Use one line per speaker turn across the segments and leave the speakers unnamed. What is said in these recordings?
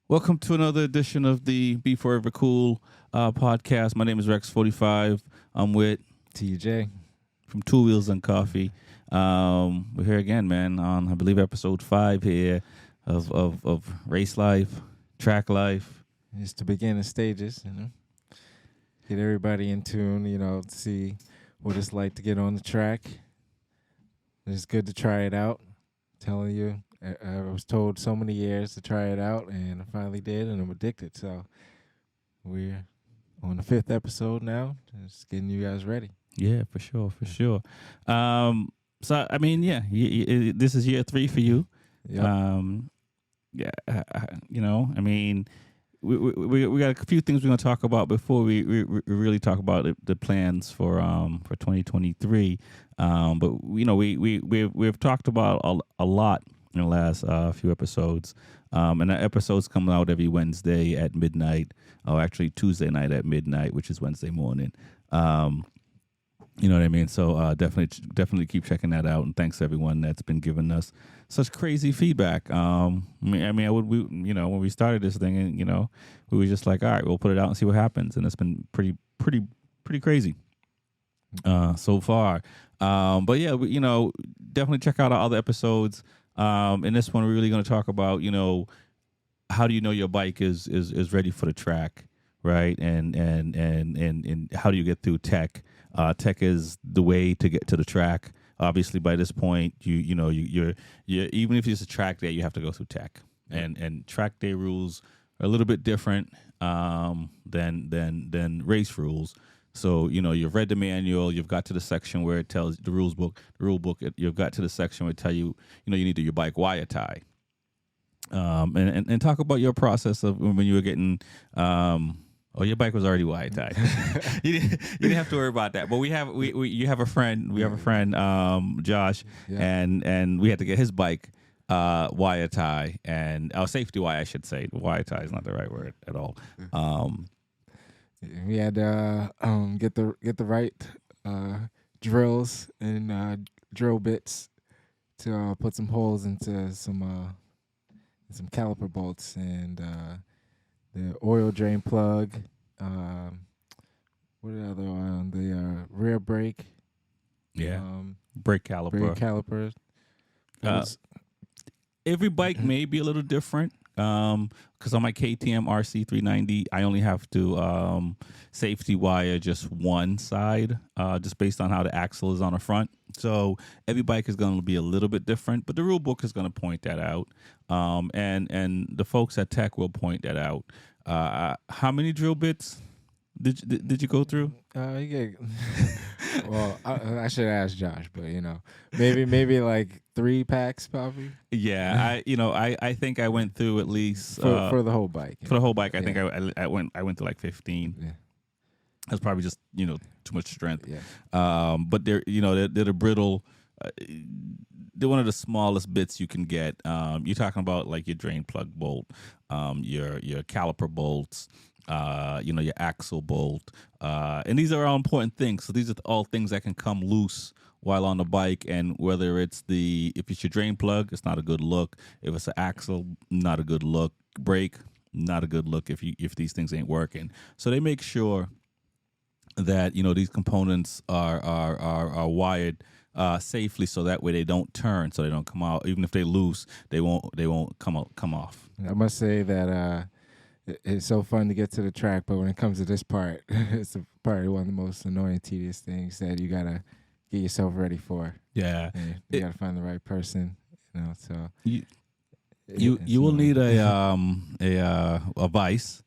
Welcome to another edition of the B4evaKool podcast. My name is Rexyfortyfive. I'm with
TJ.
from Two Wheels and Coffee. We're here again, man, on I believe episode 5 here of race life, track life.
It's the beginning stages, Get everybody in tune, to see what it's like to get on the track. It's good to try it out. Telling you, I was told so many years to try it out, and I finally did, and I'm addicted. So we're on the 5th episode now, just getting you guys ready.
Yeah, for sure. So I mean, yeah, this is year 3 for you.
Yep.
I mean, we got a few things we're gonna talk about before we really talk about the plans for 2023. But we've talked about a lot in the last few episodes. And that episode's coming out every Wednesday at midnight, or actually Tuesday night at midnight, which is Wednesday morning. You know what I mean? So definitely keep checking that out. And thanks to everyone that's been giving us such crazy feedback. When we started this thing, and we were just like, all right, we'll put it out and see what happens. And it's been pretty crazy so far. But yeah, definitely check out our other episodes. In this one, we're really going to talk about, how do you know your bike is ready for the track, right? And how do you get through tech? Tech is the way to get to the track. Obviously, by this point, you're even if it's a track day, you have to go through tech, and track day rules are a little bit different than race rules. So you've read the manual, you've got to the section where it tells the rule book. You've got to the section where it tell you you need to your bike wire tie. And talk about your process of when you were getting. Your bike was already wire tied. you didn't have to worry about that. But you have a friend. We have a friend, Josh,
Yeah.
and we had to get his bike wire tie and safety wire, I should say. Wire tie is not the right word at all.
We had to get the right drills and drill bits to put some holes into some caliper bolts and the oil drain plug. What the other one? The rear brake.
Yeah. Brake caliper.
Brake calipers.
Every bike may be a little different. Because on my KTM RC390, I only have to safety wire just one side, just based on how the axle is on the front. So every bike is going to be a little bit different, but the rule book is going to point that out. And the folks at Tech will point that out. How many drill bits did you go through?
Well, I should ask Josh, but maybe like 3 packs probably.
Yeah, I think I went through at least
for the whole bike.
For the whole bike, I think I went through like 15.
Yeah.
That's probably just too much strength.
Yeah.
But they're the brittle. They're one of the smallest bits you can get. You're talking about like your drain plug bolt, your caliper bolts, your axle bolt, and these are all important things. So these are all things that can come loose while on the bike, and whether if it's your drain plug, it's not a good look. If it's an axle, not a good look. Brake, not a good look if these things ain't working. So they make sure that these components are wired safely, so that way they don't turn, so they don't come out. Even if they loose, they won't come off.
I must say that it's so fun to get to the track, but when it comes to this part, it's probably one of the most annoying, tedious things that you gotta get yourself ready for.
Yeah,
and you gotta find the right person. So
you will need a vise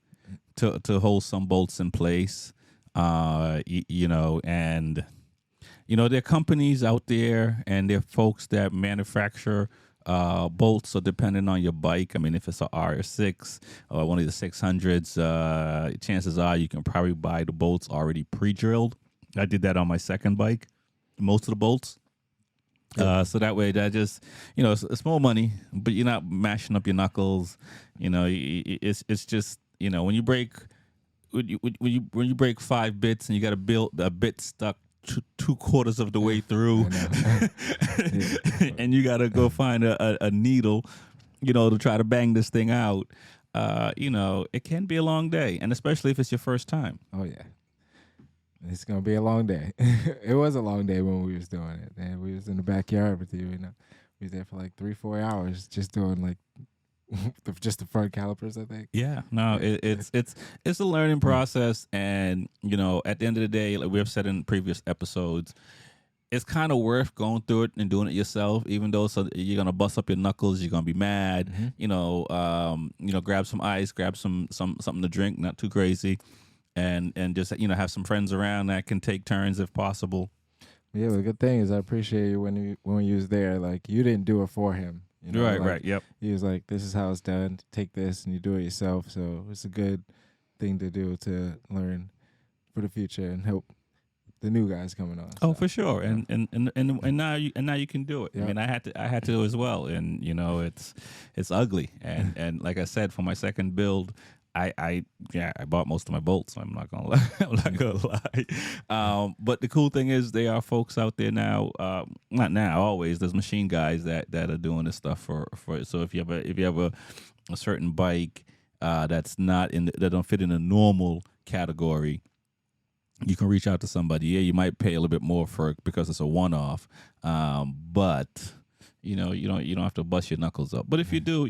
to hold some bolts in place. And there are companies out there, and there are folks that manufacture bolts. So depending on your bike, I mean, if it's a R6 or one of the 600s, chances are you can probably buy the bolts already pre-drilled. I did that on my second bike, most of the bolts. So that way, that just it's more money, but you're not mashing up your knuckles. It's just when you break. When you break 5 bits and you got a bit stuck 2/4 of the way through, and you got to go find a needle, to try to bang this thing out. it can be a long day, and especially if it's your first time.
Oh yeah, it's gonna be a long day. It was a long day when we was doing it, and we was in the backyard with you. We was there for like 3-4 hours just doing like just the front calipers. I think.
Yeah, no, it's a learning process, and at the end of the day, like we have said in previous episodes, it's kind of worth going through it and doing it yourself, even though you're gonna bust up your knuckles, you're gonna be mad. Grab some ice, grab something to drink, not too crazy, and just have some friends around that can take turns if possible.
Yeah, the good thing is I appreciate you when you was there. Like you didn't do it for him.
Right,
like,
right, yep.
He was like, "This is how it's done. Take this and you do it yourself." So it's a good thing to do to learn for the future and help the new guys coming on.
Oh, for sure, and now you can do it.
Yep.
I mean, I had to as well, and it's ugly, and like I said, for my second build, I bought most of my bolts. I'm not gonna lie. I'm not gonna lie. But the cool thing is, there are folks out there now. Not now, always. There's machine guys that are doing this stuff for. So if you have a certain bike that's not that don't fit in a normal category, you can reach out to somebody. Yeah, you might pay a little bit more for it because it's a one-off, but you don't have to bust your knuckles up. But if you do,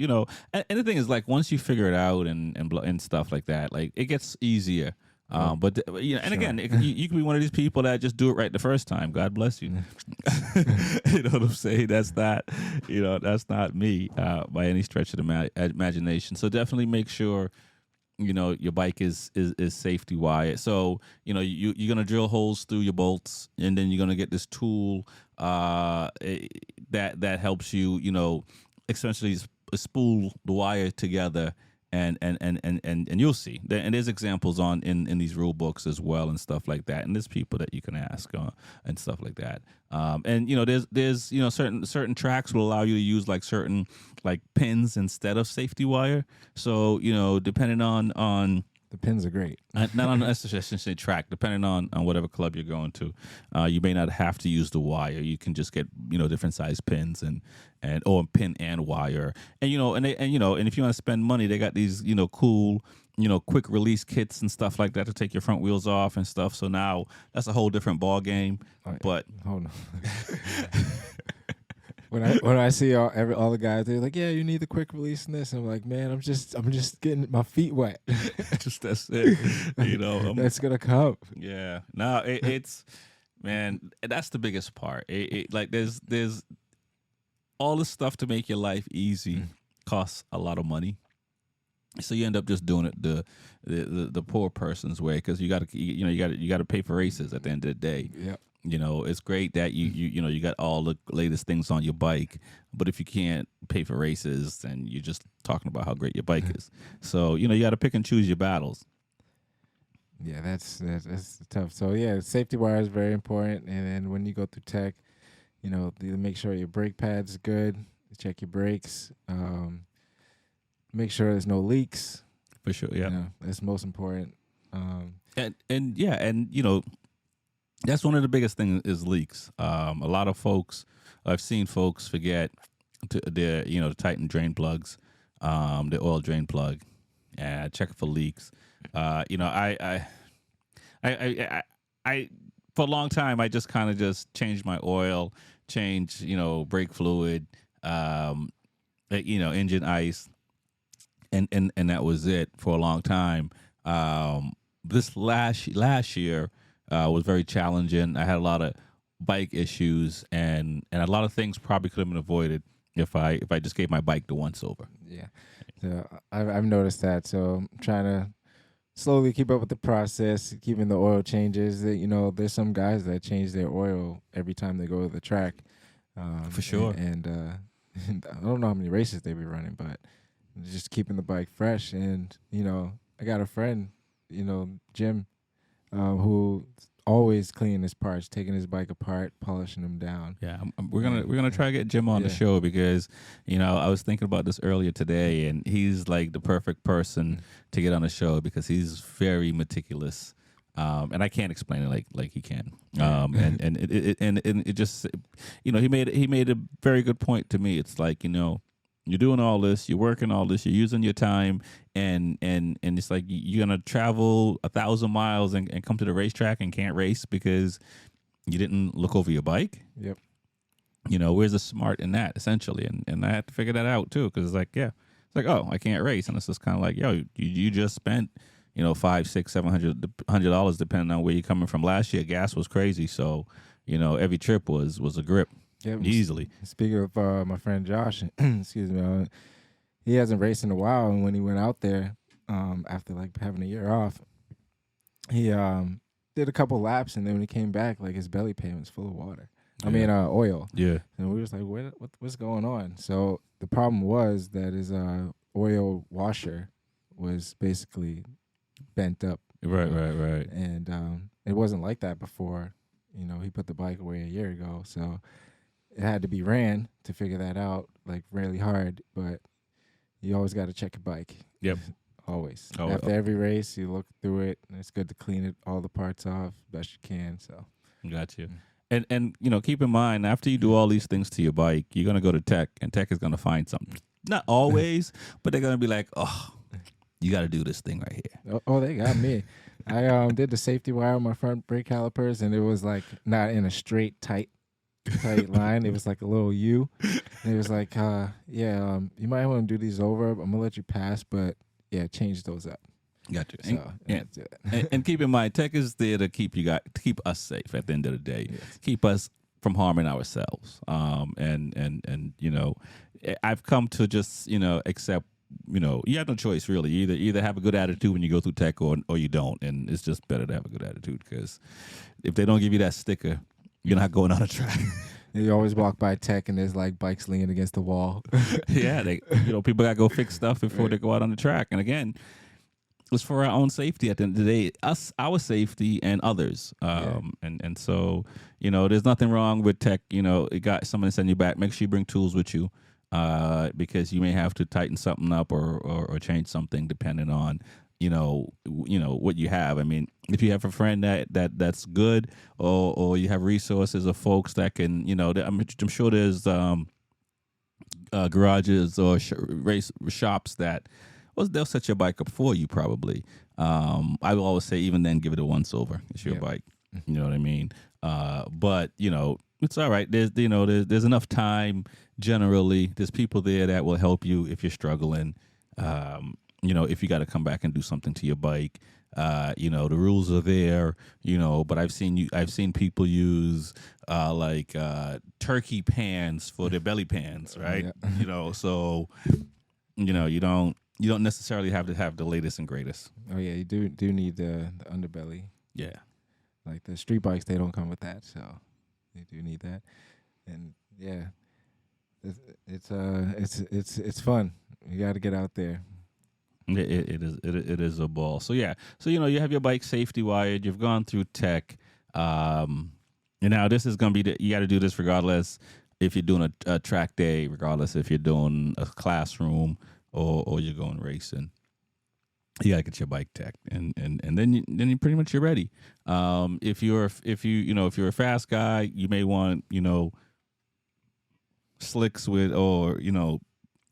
and the thing is, like, once you figure it out and stuff like that, like, it gets easier. But and again, you can be one of these people that just do it right the first time. God bless you. You know what I'm saying? That's not me by any stretch of the imagination. So definitely make sure your bike is safety wired. So you're gonna drill holes through your bolts, and then you're gonna get this tool that helps you essentially spool the wire together, and you'll see. And there's examples in these rule books as well and stuff like that. And there's people that you can ask and stuff like that. And there's certain tracks will allow you to use like certain like pins instead of safety wire. So depending on
the pins are great.
not on the track, depending on whatever club you're going to, you may not have to use the wire. You can just get different size pins or pin and wire, and and if you want to spend money, they got these cool quick release kits and stuff like that to take your front wheels off and stuff. So now that's a whole different ball game.
Oh, yeah.
But
hold on. When I see all the guys, they're like, "Yeah, you need the quick release in this." I'm like, "Man, I'm just getting my feet wet."
Just that's it.
That's gonna come.
Yeah. No, it's man, that's the biggest part. Like there's all the stuff to make your life easy costs a lot of money. So you end up just doing it the poor person's way, because you got to pay for races at the end of the day.
Yeah.
It's great that you got all the latest things on your bike, but if you can't pay for races, then you're just talking about how great your bike is. So you got to pick and choose your battles.
Yeah, that's tough. So yeah, safety wire is very important, and then when you go through tech, make sure your brake pad's good. Check your brakes. Make sure there's no leaks.
For sure, yeah,
that's most important.
That's one of the biggest things is leaks. A lot of folks, I've seen folks forget to tighten drain plugs, the oil drain plug, and check for leaks. I for a long time I just kind of just changed my oil, changed brake fluid, engine ice, and that was it for a long time. This last year was very challenging. I had a lot of bike issues, and a lot of things probably could have been avoided if I just gave my bike the once over.
Yeah, so I've noticed that. So I'm trying to slowly keep up with the process, keeping the oil changes. There's some guys that change their oil every time they go to the track.
For sure.
And I don't know how many races they be running, but just keeping the bike fresh. And I got a friend, Jim, who always cleaning his parts, taking his bike apart, polishing them down.
Yeah, we're gonna try to get Jim on the show, because I was thinking about this earlier today, and he's like the perfect person to get on the show because he's very meticulous, and I can't explain it like he can. And it just he made a very good point to me. It's like You're doing all this, you're working all this, you're using your time, and it's like you're gonna travel 1,000 miles and come to the racetrack and can't race because you didn't look over your bike.
Yep.
Where's the smart in that, essentially? And I had to figure that out too, because it's like, yeah, it's like, oh, I can't race, and it's just kind of like, yo, you just spent, $500, $600, $700, depending on where you're coming from. Last year, gas was crazy, so every trip was a grip, easily.
Speaking of my friend Josh, excuse me, he hasn't raced in a while, and when he went out there, after like having a year off, he did a couple laps, and then when he came back, like his belly pan was full of water. I mean, oil.
Yeah.
And we was like, what's going on? So the problem was that his oil washer was basically bent up.
Right.
And it wasn't like that before. He put the bike away a year ago, so it had to be ran to figure that out, like really hard. But you always got to check your bike.
Yep.
Always.
Oh,
After every race, you look through it, and it's good to clean it, all the parts off best you can. So.
Got you. And keep in mind, after you do all these things to your bike, you're gonna go to tech, and tech is gonna find something. Not always, but they're gonna be like, oh, you got to do this thing right here.
Oh, they got me. I did the safety wire on my front brake calipers, and it was like not in a straight, tight line. It was like a little U. And it was like, you might want to do these over. I'm gonna let you pass, but yeah, change those up.
Got you.
So,
and keep in mind, tech is there to keep us safe at the end of the day.
Yes.
Keep us from harming ourselves. And I've come to just accept. You have no choice really. You either have a good attitude when you go through tech, or you don't. And it's just better to have a good attitude, because if they don't give you that sticker, you're not going on a track.
You always walk by tech, and there's like bikes leaning against the wall.
Yeah, people got to go fix stuff before they go out on the track. And again, it's for our own safety at the end of the day, our safety and others. And so, there's nothing wrong with tech. It got someone to send you back. Make sure you bring tools with you, because you may have to tighten something up or change something depending on, what you have. I mean, if you have a friend that's good, or you have resources of folks that can, I'm sure there's garages or race shops that, they'll set your bike up for you probably. I will always say, even then, give it a once over. It's your bike. You know what I mean? But it's all right. There's enough time. Generally, there's people there that will help you if you're struggling. If you got to come back and do something to your bike, the rules are there. But I've seen people use turkey pans for their belly pans, right?
Yeah.
So you don't necessarily have to have the latest and greatest.
Oh yeah, you do need the underbelly.
Yeah.
Like the street bikes, they don't come with that, so you do need that. And yeah, it's fun. You got to get out there.
It is a ball. So yeah, you have your bike safety wired. You've gone through tech, and now this is gonna be you got to do this regardless if you're doing a track day, regardless if you're doing a classroom or you're going racing. You gotta get your bike tech, and then you pretty much you're ready. If you're a fast guy, you may want slicks or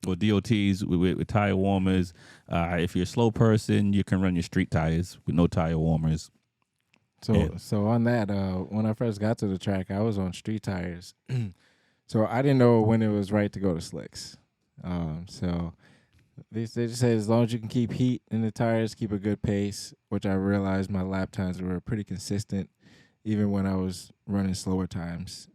DOTs with tire warmers. If you're a slow person, you can run your street tires with no tire warmers.
So on that, when I first got to the track, I was on street tires, so I didn't know when it was right to go to slicks. So they just say as long as you can keep heat in the tires, keep a good pace, which I realized my lap times were pretty consistent, even when I was running slower times.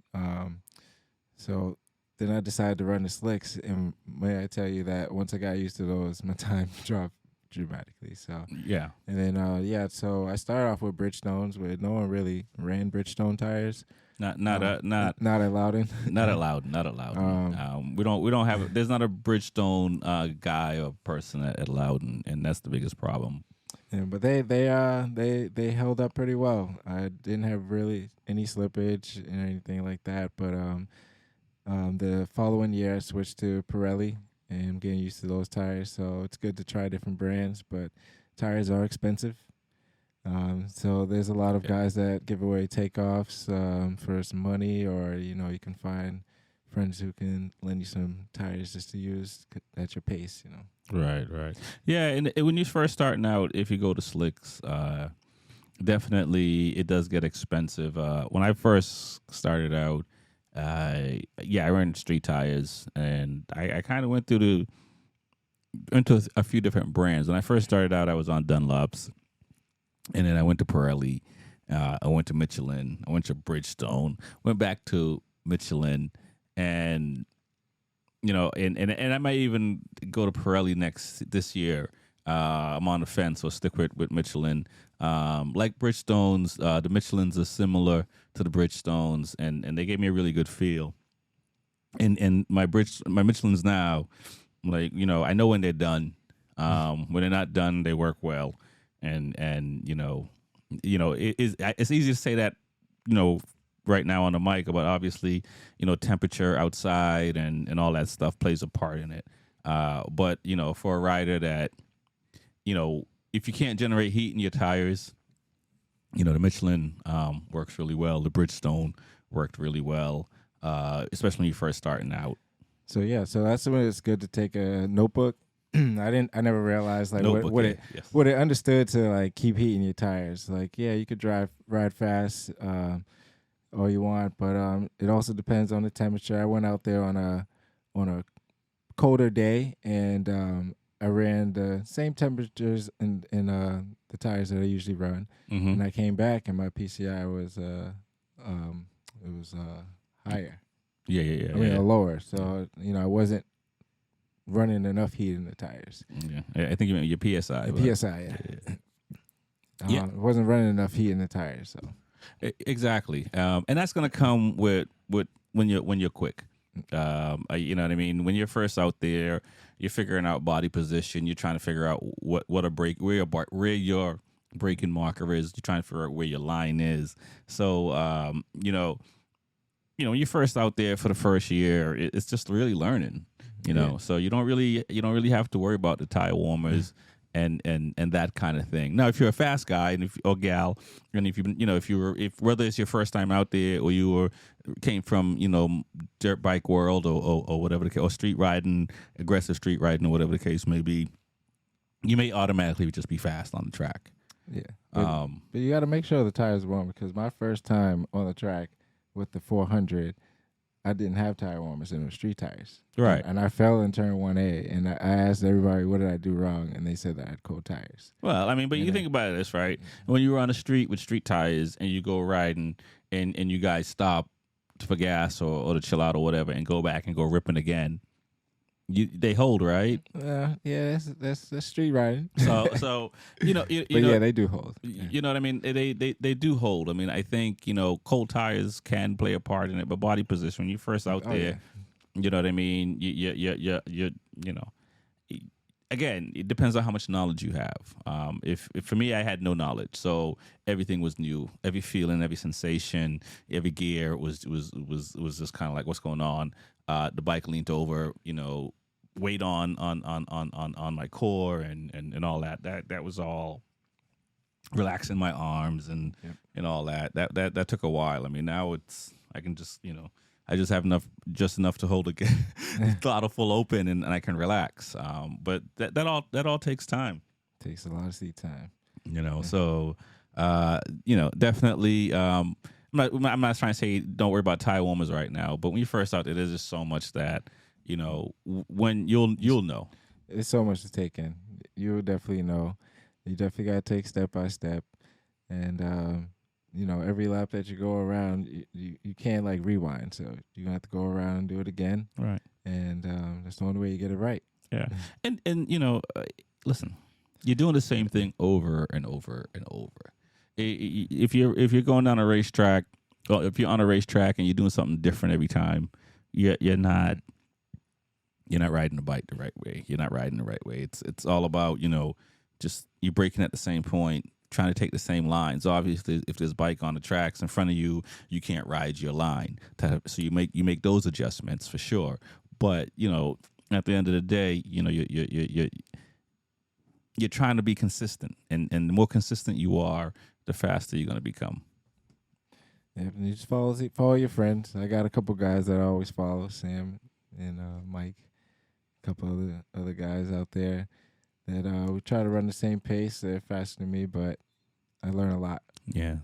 So then I decided to run the slicks, and may I tell you that once I got used to those, my time dropped dramatically. So
yeah,
and then so I started off with Bridgestones, where no one really ran Bridgestone tires.
Not
at Loudon.
Not allowed. We don't have. There's not a Bridgestone guy or person at Loudon, and that's the biggest problem.
Yeah, but they held up pretty well. I didn't have really any slippage and anything like that. But the following year I switched to Pirelli, and I'm getting used to those tires. So it's good to try different brands, but tires are expensive. So there's a lot of guys that give away takeoffs for some money, or you can find friends who can lend you some tires just to use at your pace.
Right, right. Yeah, and when you're first starting out, if you go to slicks, definitely it does get expensive. When I first started out, I ran street tires, and I kind of went into a few different brands. When I first started out, I was on Dunlops, and then I went to Pirelli. I went to Michelin. I went to Bridgestone. Went back to Michelin, and and I might even go to Pirelli this year. I'm on the fence, so stick with Michelin. Like Bridgestones, the Michelins are similar to the Bridgestones, and they gave me a really good feel. And my Michelins now, like I know when they're done. When they're not done, they work well, and it's easy to say that right now on the mic, but obviously temperature outside and all that stuff plays a part in it. But for a rider that if you can't generate heat in your tires, the Michelin works really well. The Bridgestone worked really well, especially when you're first starting out.
So that's when it's good to take a notebook. I never realized like what it understood to like keep heat in your tires. Like you could ride fast all you want, but it also depends on the temperature. I went out there on a colder day, and I ran the same temperatures in the tires that I usually run, and I came back and my PCI was higher.
Yeah.
I mean, lower. So I wasn't running enough heat in the tires.
Yeah, I think you meant your PSI.
PSI, yeah. It wasn't running enough heat in the tires. So
exactly, and that's gonna come with when you're quick. You know what I mean? When you're first out there, you're figuring out body position. You're trying to figure out what a brake, where your braking marker is. You're trying to figure out where your line is. So, when you're first out there for the first year, it's just really learning. So you don't really have to worry about the tire warmers and that kind of thing. Now, if you're a fast guy and or gal, and if whether it's your first time out there or you came from dirt bike world or whatever the case, or street riding, aggressive street riding or whatever the case may be, you may automatically just be fast on the track.
Yeah, but you got to make sure the tires are warm, because my first time on the track with the 400, I didn't have tire warmers, and it was street tires.
Right.
And I fell in turn 1A, and I asked everybody, what did I do wrong? And they said that I had cold tires.
Well, I mean, but you think about this, right? When you were on the street with street tires and you go riding and you guys stop for gas or to chill out or whatever and go back and go ripping again, they hold, right?
Yeah, that's street riding.
So
they do hold.
You know what I mean? They do hold. I mean, I think cold tires can play a part in it, but body position when you first out there, you know what I mean. Again, it depends on how much knowledge you have. If for me, I had no knowledge, so everything was new. Every feeling, every sensation, every gear was just kind of like, what's going on? The bike leaned over, weight on my core and all that. That was all relaxing my arms and all that. That took a while. I mean, now I can just I just have enough to hold the throttle full open and I can relax. But that all takes time.
Takes a lot of seat time.
So definitely. I'm not trying to say don't worry about tire warmers right now, but when you first out there, there's just so much that when you'll know.
It's so much to take in. You'll definitely know. You definitely got to take step by step, and every lap that you go around, you can't like rewind. So you're gonna have to go around and do it again.
Right.
And that's the only way you get it right.
Yeah. And listen, you're doing the same thing over and over and over. If you're going down a racetrack, or if you're on a racetrack and you're doing something different every time, you're not riding the bike the right way. You're not riding the right way. It's all about just you braking at the same point, trying to take the same lines. Obviously, if there's bike on the tracks in front of you, you can't ride your line. So you make those adjustments for sure. But at the end of the day, you're trying to be consistent, and the more consistent you are, the faster you're going to become.
Yeah, and you just follow your friends. I got a couple guys that I always follow, Sam and Mike, a couple other guys out there that we try to run the same pace. They're faster than me, but I learn a lot.
Yes.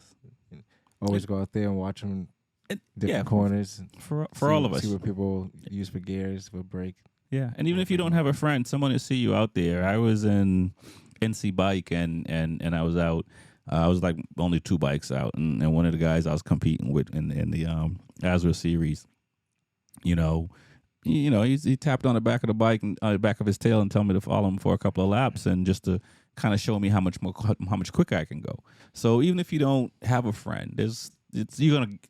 Always go out there and watch them different
yeah,
corners.
For all of us.
See what people use for gears, for brake.
Yeah, and even if you don't have a friend, someone will see you out there. I was in NC Bike, and I was out. I was like only 2 bikes out, and one of the guys I was competing with in the Azure series, you know, he tapped on the back of the bike and back of his tail and told me to follow him for a couple of laps, and just to kind of show me how much quicker I can go. So even if you don't have a friend,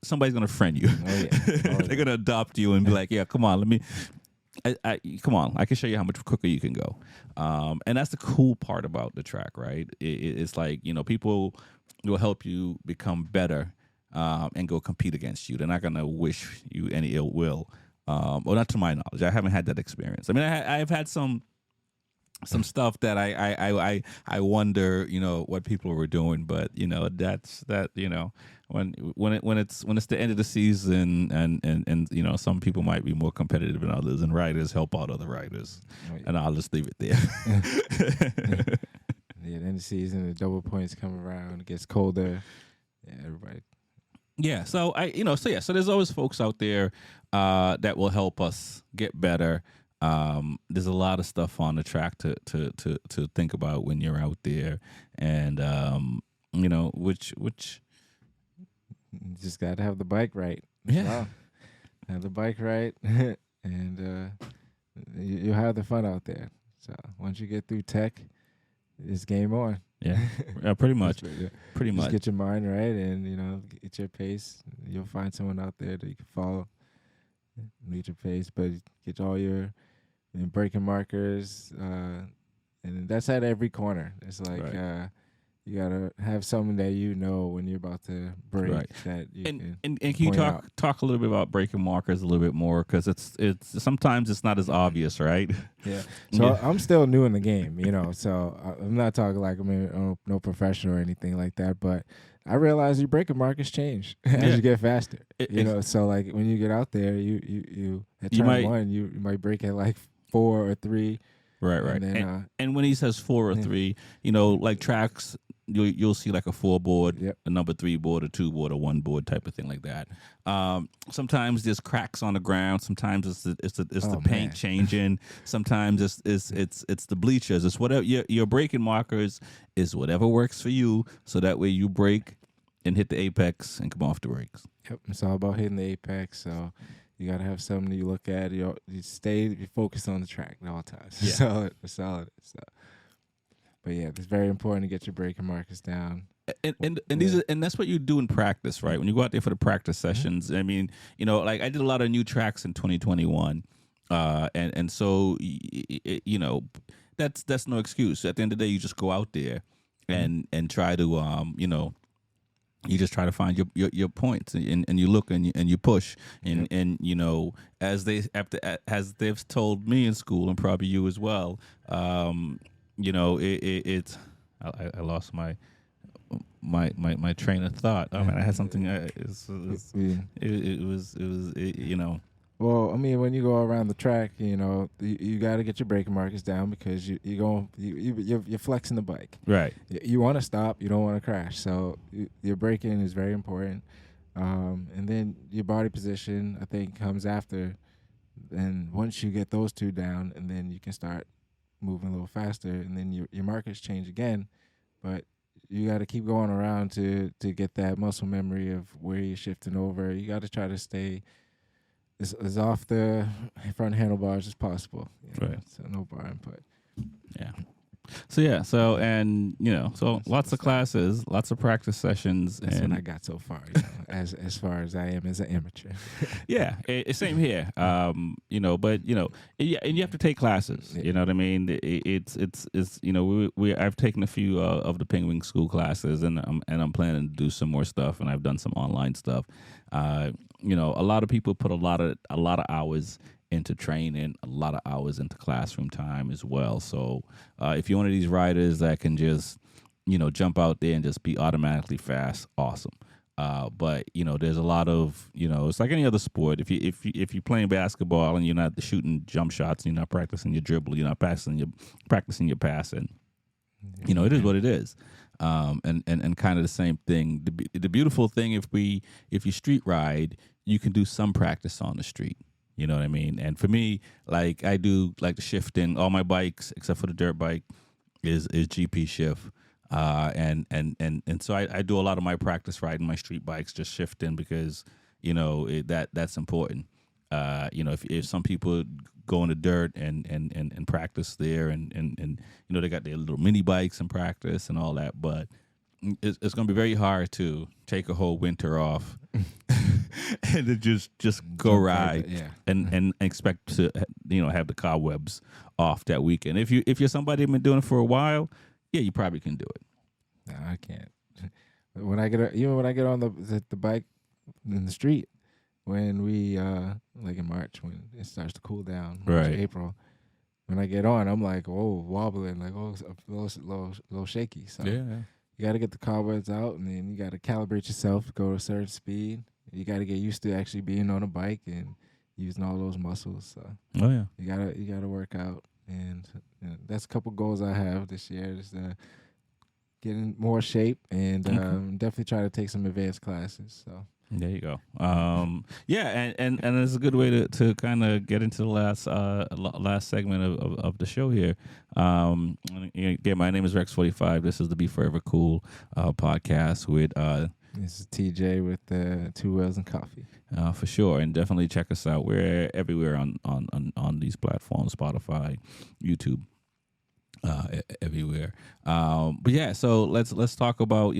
somebody's gonna friend you.
Oh, yeah.
They're gonna adopt you and be like, yeah, come on, let me. Come on, I can show you how much quicker you can go. And that's the cool part about the track, right? It's like, people will help you become better and go compete against you. They're not going to wish you any ill will. Well, not to my knowledge. I haven't had that experience. I mean, I've had some stuff that I wonder, what people were doing, but that's that, when it's the end of the season and some people might be more competitive than others, and riders help out other riders, and I'll just leave it there.
Yeah, the end of the season, the double points come around, it gets colder. Yeah, everybody.
Yeah, so so there's always folks out there that will help us get better. There's a lot of stuff on the track to think about when you're out there, and which
you just got to have the bike right.
Yeah,
wow. Have the bike right, and you'll have the fun out there. So once you get through tech, it's game on.
Yeah, pretty much. Pretty
Just
much.
get your mind right, and get your pace. You'll find someone out there that you can follow. Lead your pace, but get all your braking markers, and that's at every corner. It's like
right.
You gotta have something that when you're about to brake.
Right.
That you
and can you talk a little bit about braking markers a little bit more, because it's sometimes it's not as obvious, right?
Yeah. So I'm still new in the game, So I'm not talking like no professional or anything like that, but I realize your braking markers change as you get faster. So like when you get out there, you at turn 1, you might brake at like 4 or 3.
Right.
And, then,
and when he says 4 or 3, like tracks, you'll see like a 4 board, a number 3 board, a 2 board, a 1 board type of thing like that. Sometimes there's cracks on the ground. Sometimes it's the paint changing. Sometimes it's the bleachers. It's whatever your braking markers is, whatever works for you. So that way you brake and hit the apex and come off the brakes.
Yep, it's all about hitting the apex. So you gotta have something you look at. You focus on the track at all times.
Yeah.
Solid. So, but yeah, it's very important to get your braking markers down.
And these are, and that's what you do in practice, right? When you go out there for the practice sessions. I mean, like I did a lot of new tracks in 2021, and so that's no excuse. At the end of the day, you just go out there and try to you just try to find your points, and you look and you push, and as they've told me in school, and probably you as well, it's I lost my train of thought. I mean, I had something. It was
Well, I mean, when you go around the track, you got to get your braking markers down, because you're flexing the bike.
Right.
You want to stop. You don't want to crash. So your braking is very important. And then your body position, I think, comes after. And once you get those 2 down, and then you can start moving a little faster, and then your markers change again. But you got to keep going around to get that muscle memory of where you're shifting over. You got to try to stay as off the front handlebars as possible.
Right.
So no bar input.
Yeah. So lots of classes, lots of practice sessions.
That's when I got so far, as far as I am as an amateur.
Yeah, same here. But and you have to take classes. You know what I mean? It's I've taken a few of the Penguin School classes, and I'm planning to do some more stuff, and I've done some online stuff. A lot of people put a lot of hours into training, a lot of hours into classroom time as well. So if you're one of these riders that can just, jump out there and just be automatically fast, awesome. But there's a lot of it's like any other sport. If you're playing basketball and you're not shooting jump shots, and you're not practicing your dribble, you're not practicing your passing. It is what it is. And kind of the same thing. The beautiful thing, if you street ride, you can do some practice on the street. You know what I mean? And for me, like I do like the shifting. All my bikes, except for the dirt bike, is GP shift. And so I do a lot of my practice riding my street bikes, just shifting because that's important. If some people go in the dirt and practice there, and they got their little mini bikes and practice and all that, but it's going to be very hard to take a whole winter off and to just go ride and expect to have the cobwebs off that weekend. If you're somebody who's been doing it for a while, yeah, you probably can do it.
No, I can't. When I get on the bike in the street, when we like in March when it starts to cool down,
right?
April. When I get on, I'm like, oh, wobbling, like a little shaky. So
yeah.
You got to get the cobwebs out, and then you got to calibrate yourself to go to a certain speed. You got to get used to actually being on a bike and using all those muscles. So you gotta work out, and that's a couple goals I have this year. Just get in more shape, and definitely try to take some advanced classes. So.
There you go. And it's a good way to kind of get into the last segment of the show here. Again, my name is Rex45. This is the B4evaKool podcast with
this is TJ with Two Wheels and Coffee.
For sure, and definitely check us out. We're everywhere on these platforms: Spotify, YouTube, everywhere. But yeah, so let's talk about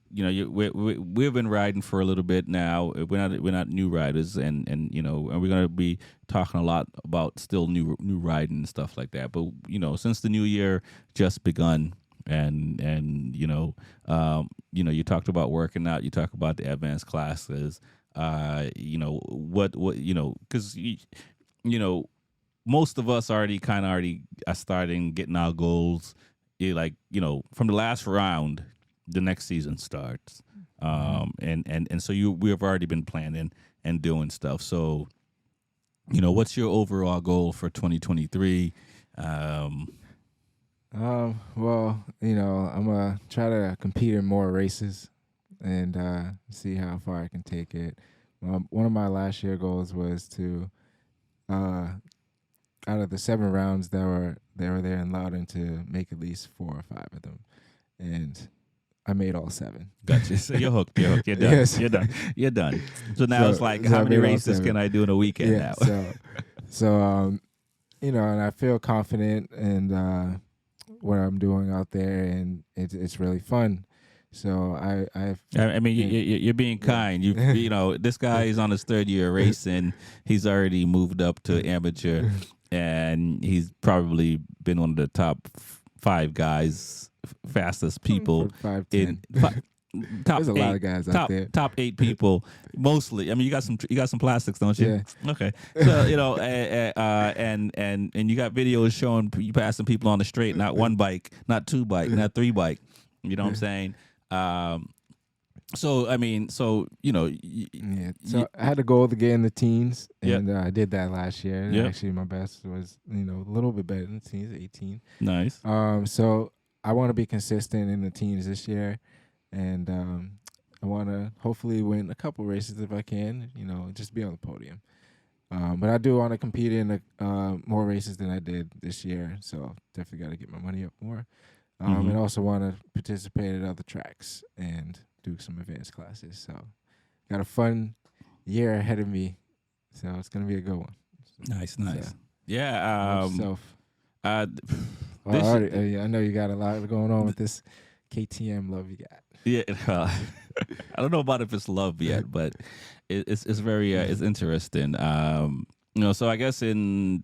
we've been riding for a little bit now. We're not new riders, and we're gonna be talking a lot about still new riding and stuff like that. But since the new year just begun, and you talked about working out, you talk about the advanced classes. Because most of us already are starting getting our goals. From the last round. The next season starts, and so we have already been planning and doing stuff. So, what's your overall goal for 2023?
Well, I'm gonna try to compete in more races and see how far I can take it. One of my last year goals was to, out of the 7 rounds that were there in Loudon, to make at least 4 or 5 of them, and I made all 7.
Gotcha. So you're hooked. You're done.
Yes.
You're done. So now it's like, how many races can I do in a weekend now?
So and I feel confident in what I'm doing out there, and it's really fun. So
I mean, you're being kind. This guy is on his 3rd year racing. He's already moved up to amateur, and he's probably been one of the top 5 guys. Fastest people
5,
in top
There's a
8,
lot of guys out there.
Top 8 people mostly. I mean, you got some plastics, don't you?
Yeah.
Okay. So and you got videos showing you passing people on the straight, not 1 bike, not 2 bike, not 3 bike. You know what I'm saying? So
I had a goal to get in the teens, and I did that last year.
Yep.
Actually, my best was a little bit better than the teens, 18.
Nice.
So I want to be consistent in the teens this year, and I want to hopefully win a couple races if I can. Just be on the podium. But I do want to compete in more races than I did this year, so definitely got to get my money up more. And also want to participate at other tracks and do some advanced classes. So got a fun year ahead of me, so it's gonna be a good one.
Nice. Yeah.
I know you got a lot going on with this KTM love you got.
Yeah, I don't know about if it's love yet, but it's very it's interesting. So I guess in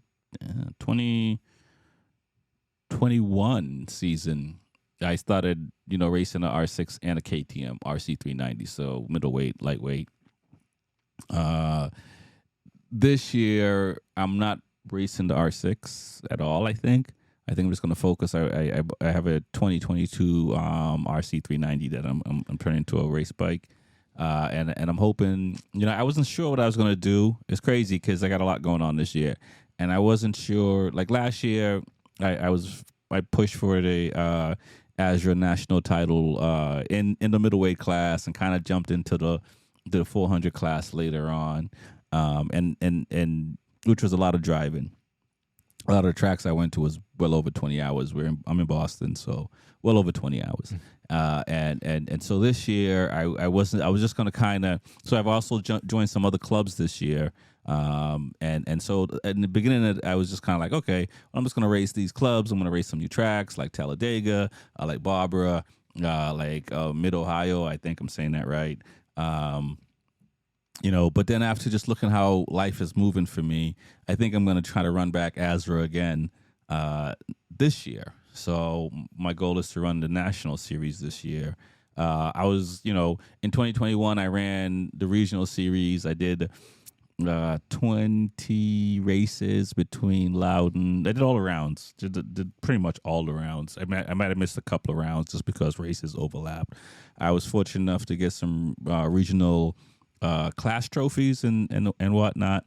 2021 season, I started racing an R6 and a KTM RC390, so middleweight, lightweight. This year I'm not racing the R6 at all. I think I think I'm just going to focus. I have a 2022 RC390 that I'm turning into a race bike, and I'm hoping. I wasn't sure what I was going to do. It's crazy because I got a lot going on this year, and I wasn't sure. Like last year, I pushed for the Azure national title in the middleweight class, and kind of jumped into the 400 class later on, and which was a lot of driving. A lot of the tracks I went to was well over 20 hours. I'm in Boston, so well over 20 hours. And so this year I was just going to kind of, so I've also joined some other clubs this year. And so in the beginning I was just kind of like, okay, well, I'm just going to race these clubs. I'm going to race some new tracks like Talladega, like Barbara, like Mid Ohio. I think I'm saying that right. But then after just looking how life is moving for me, I think I'm going to try to run back Azra again this year. So my goal is to run the national series this year. I was, in 2021, I ran the regional series. I did 20 races between Loudon. I did all the rounds. Did pretty much all the rounds. I might have missed a couple of rounds just because races overlapped. I was fortunate enough to get some regional class trophies and whatnot.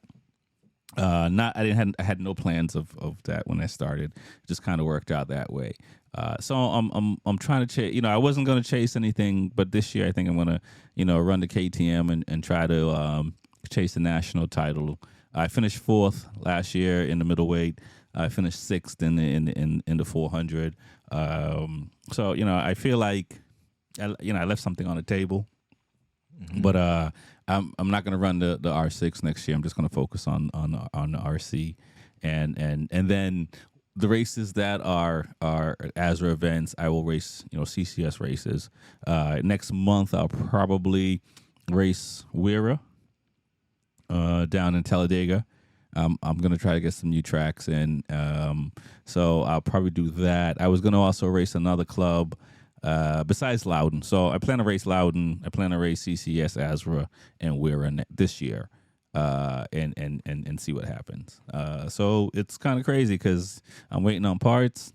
I had no plans of that when I started. It just kind of worked out that way. So I'm trying to chase. I wasn't going to chase anything, but this year I think I'm going to run the KTM and try to chase the national title. I finished 4th last year in the middleweight. I finished 6th in the 400. So I feel like I left something on the table. Mm-hmm. But I'm not going to run the R6 next year. I'm just going to focus on the RC, and then the races that are Azra events, I will race CCS races. Next month I'll probably race Wera down in Talladega. I'm going to try to get some new tracks in, so I'll probably do that. I was going to also race another club. Besides Loudon. So I plan to race Loudon. I plan to race CCS, Azra, and Wera this year, and see what happens. So it's kind of crazy because I'm waiting on parts.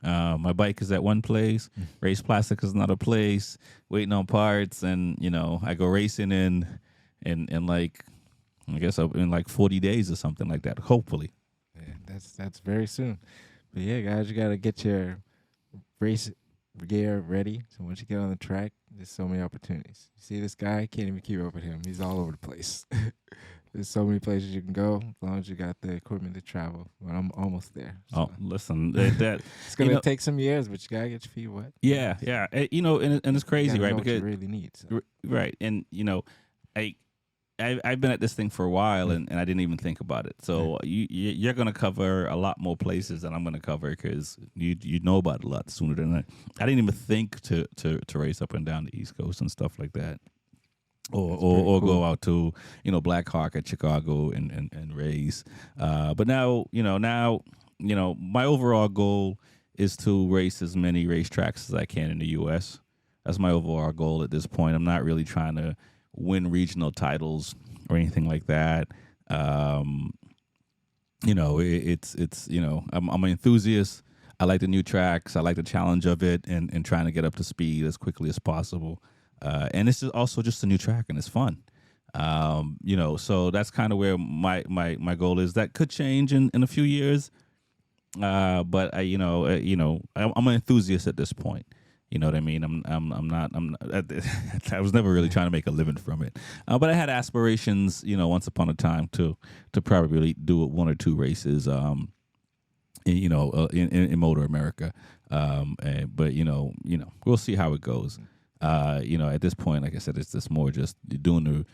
My bike is at one place. Race Plastic is another place. Waiting on parts, and I go racing in like, I guess in like 40 days or something like that. Hopefully.
Yeah, that's very soon. But yeah, guys, you gotta get your race gear ready. So once you get on the track, there's so many opportunities. You see this guy, can't even keep up with him. He's all over the place. There's so many places you can go as long as you got the equipment to travel. But I'm almost there. So.
Oh, listen, that
it's gonna take some years, but you gotta get your feet wet.
Yeah. And it's crazy, right?
Know
because
what you really need. So.
Right, and I've been at this thing for a while, and I didn't even think about it. So you're going to cover a lot more places than I'm going to cover because you know about it a lot sooner than I. I didn't even think to race up and down the East Coast and stuff like that, or cool. Go out to Black Hawk at Chicago and race. But now my overall goal is to race as many racetracks as I can in the U.S. That's my overall goal at this point. I'm not really trying to win regional titles or anything like that. It's I'm an enthusiast. I like the new tracks. I like the challenge of it and trying to get up to speed as quickly as possible. And it's also just a new track and it's fun. So that's kind of where my goal is. That could change in a few years. But I'm an enthusiast at this point. You know what I mean? I'm not. I was never really trying to make a living from it, but I had aspirations, once upon a time to probably do 1 or 2 races, in Motor America. But we'll see how it goes. At this point, like I said, it's just more just doing the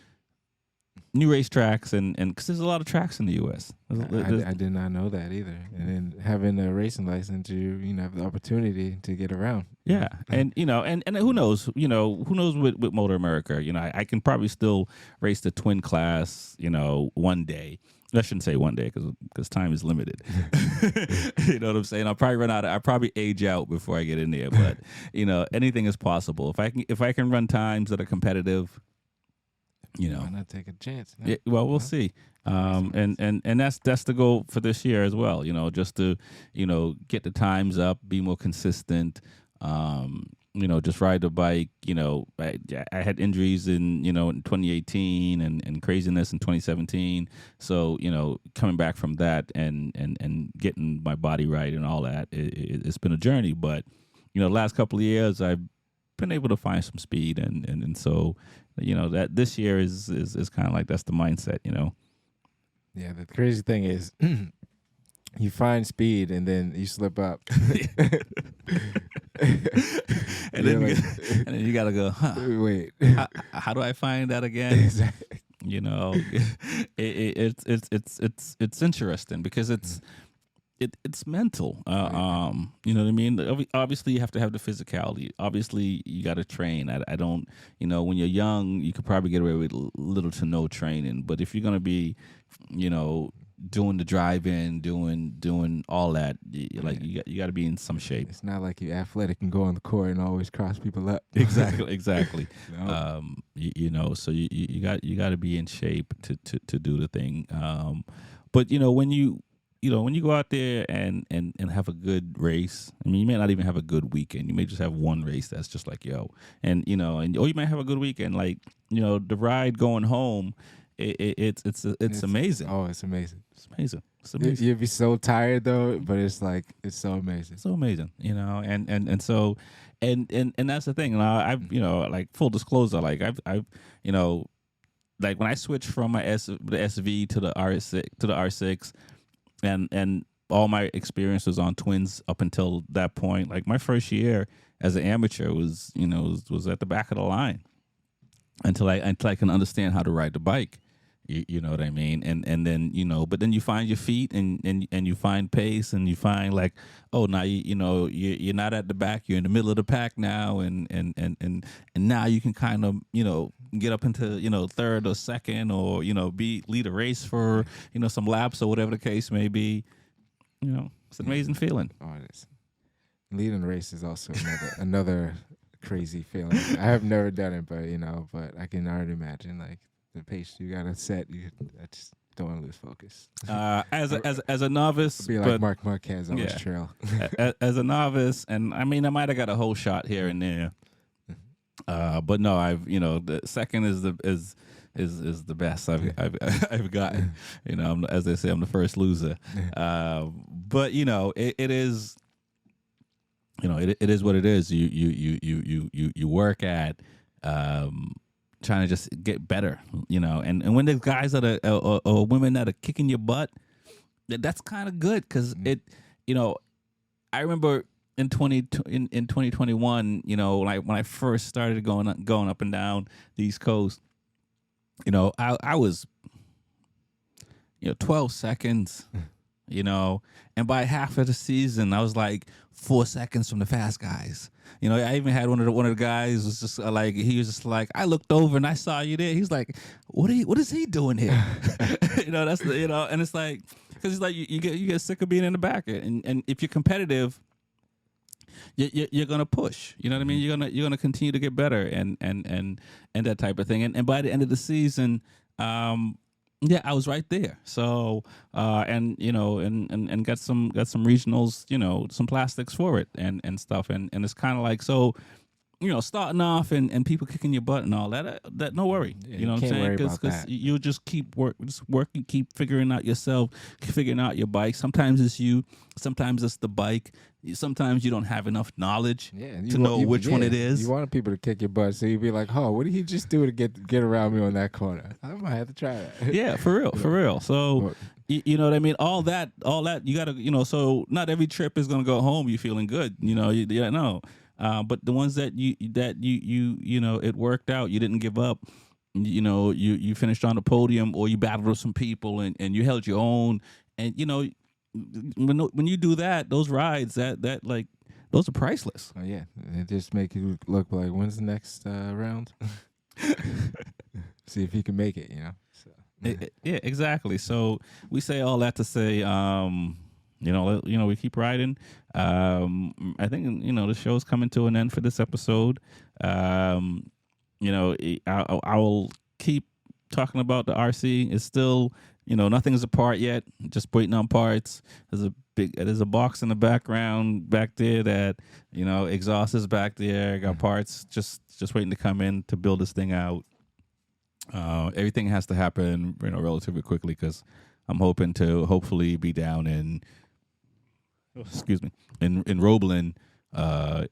new racetracks and because there's a lot of tracks in the U.S.
I did not know that either. And then having a racing license, you have the opportunity to get around.
Yeah, and who knows? Who knows with Motor America? I can probably still race the twin class. One day. I shouldn't say one day because time is limited. You know what I'm saying? I'll probably run out. I'll probably age out before I get in there. But anything is possible. If I can run times that are competitive.
Why not take a chance? No?
Yeah, well, we'll see. And that's the goal for this year as well. Just to get the times up, be more consistent. Just ride the bike. I had injuries in 2018 and craziness in 2017. So coming back from that and getting my body right and all that, it's been a journey. But the last couple of years I've been able to find some speed and so that this year is kind of like that's the mindset.
Yeah, the crazy thing is you find speed and then you slip up.
and then you gotta go,
wait,
how do I find that again?
Exactly.
It's interesting because it's mental. You know what I mean? Obviously, you have to have the physicality. Obviously, you got to train. I don't, when you're young, you could probably get away with little to no training. But if you're going to be, doing the drive-in, doing all that, you got to be in some shape.
It's not like you're athletic and go on the court and always cross people up.
Exactly.
No.
So you got to be in shape to do the thing. But when you go out there and have a good race, I mean, you may not even have a good weekend. You may just have one race that's just like, or you might have a good weekend. Like, the ride going home, it's amazing.
Oh, it's amazing.
It's amazing. It's amazing.
You'd be so tired though, but it's so amazing.
So amazing, and so, and that's the thing. I've, like full disclosure, like I've, like when I switched from the SV to the R6, and all my experiences on twins up until that point, like my first year as an amateur was at the back of the line until I can understand how to ride the bike. You know what I mean? And then but then you find your feet and you find pace and you find like, oh, now you're not at the back, you're in the middle of the pack now, and now you can kind of get up into third or second or lead a race for some laps or whatever the case may be. It's an amazing feeling.
Oh, it is. Leading a race is also another crazy feeling. I have never done it, but I can already imagine like the pace you gotta set. I just don't want to lose focus.
As a novice,
be like Mark Marquez on his trail.
As a novice, and I mean, I might have got a whole shot here and there, but no, I've the second is the best I've gotten. As they say, I'm the first loser. But it is. It is what it is. You work at trying to just get better, and when there's guys that are or women that are kicking your butt, that's kind of good because it, I remember in 2021, like when I first started going up and down the East Coast, I was 12 seconds. And by half of the season, I was like 4 seconds from the fast guys. I even had one of the guys was just like, he was just like, I looked over and I saw you there. He's like, what is he doing here? That's the, and it's like, because it's like you get sick of being in the back, and if you're competitive, you're gonna push. You know what I mean? You're gonna continue to get better and that type of thing. And by the end of the season, yeah, I was right there. So, and got some regionals, some plastics for it and stuff. And it's kind of like, so, starting off and people kicking your butt and all that, no worry.
Yeah,
you know what I'm saying? Because you just keep working, keep figuring out yourself, figuring out your bike. Sometimes it's you, sometimes it's the bike. Sometimes you don't have enough knowledge to know which one it is.
You want people to kick your butt, so you'd be like, "Oh, what did he just do to get around me on that corner? I might have to try that."
Yeah, for real. So you know what I mean. All that you gotta, So not every trip is gonna go home you feeling good. No. But the ones that you it worked out. You didn't give up. You finished on the podium, or you battled with some people and you held your own. And when you do that, those rides that like those are priceless.
Oh yeah, it just make you look like, when's the next round? See if you can make it. So.
Yeah, exactly. So we say all that to say, we keep riding. I think the show's coming to an end for this episode. I will keep talking about the RC. It's still nothing's apart yet. Just waiting on parts. There's a box in the background back there that exhaust is back there. Got parts just waiting to come in to build this thing out. Everything has to happen relatively quickly because I'm hoping to hopefully be down in Roebling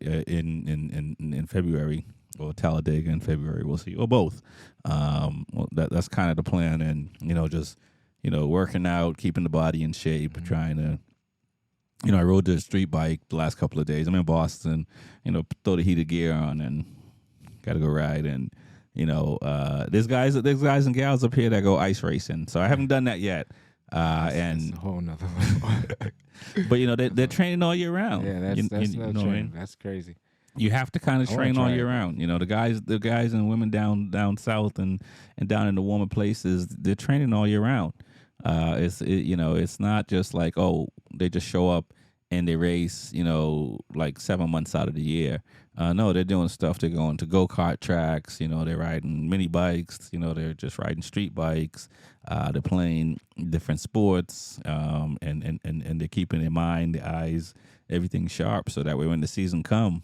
in February, or Talladega in February. We'll see, or both. That's kind of the plan, and just working out, keeping the body in shape, trying to. I rode the street bike the last couple of days. I'm in Boston. Throw the heated gear on and got to go ride. And there's guys and gals up here that go ice racing. So I haven't done that yet.
That's a whole nother level.
But they're training all year round.
Yeah, that's no training. That's crazy.
You have to kind of train all year round. The guys and women down south and down in the warmer places, they're training all year round. It's not just like, oh, they just show up and they race, like 7 months out of the year. No, they're doing stuff. They're going to go-kart tracks. They're riding mini bikes. They're just riding street bikes. They're playing different sports, and they're keeping their mind, their eyes, everything sharp, so that way when the season come,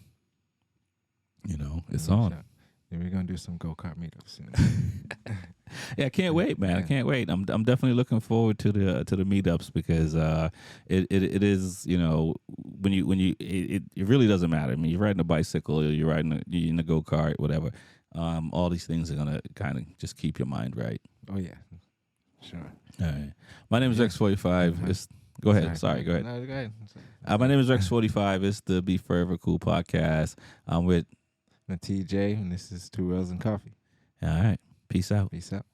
it's on.
Yeah, we're gonna do some go-kart meetups soon.
Yeah, I can't wait, man. I can't wait. I'm definitely looking forward to the meetups because it is when you it really doesn't matter. I mean, you're riding a bicycle, you're in a go kart, whatever. All these things are gonna kind of just keep your mind right.
Oh yeah, sure.
All right. My name is Rexyfortyfive. Go ahead. Sorry, go ahead.
No, go ahead.
My name is Rexyfortyfive. It's the B4evaKool podcast. I'm with
TJ, and this is 2 L's and Coffee.
All right. Peace out.
Peace out.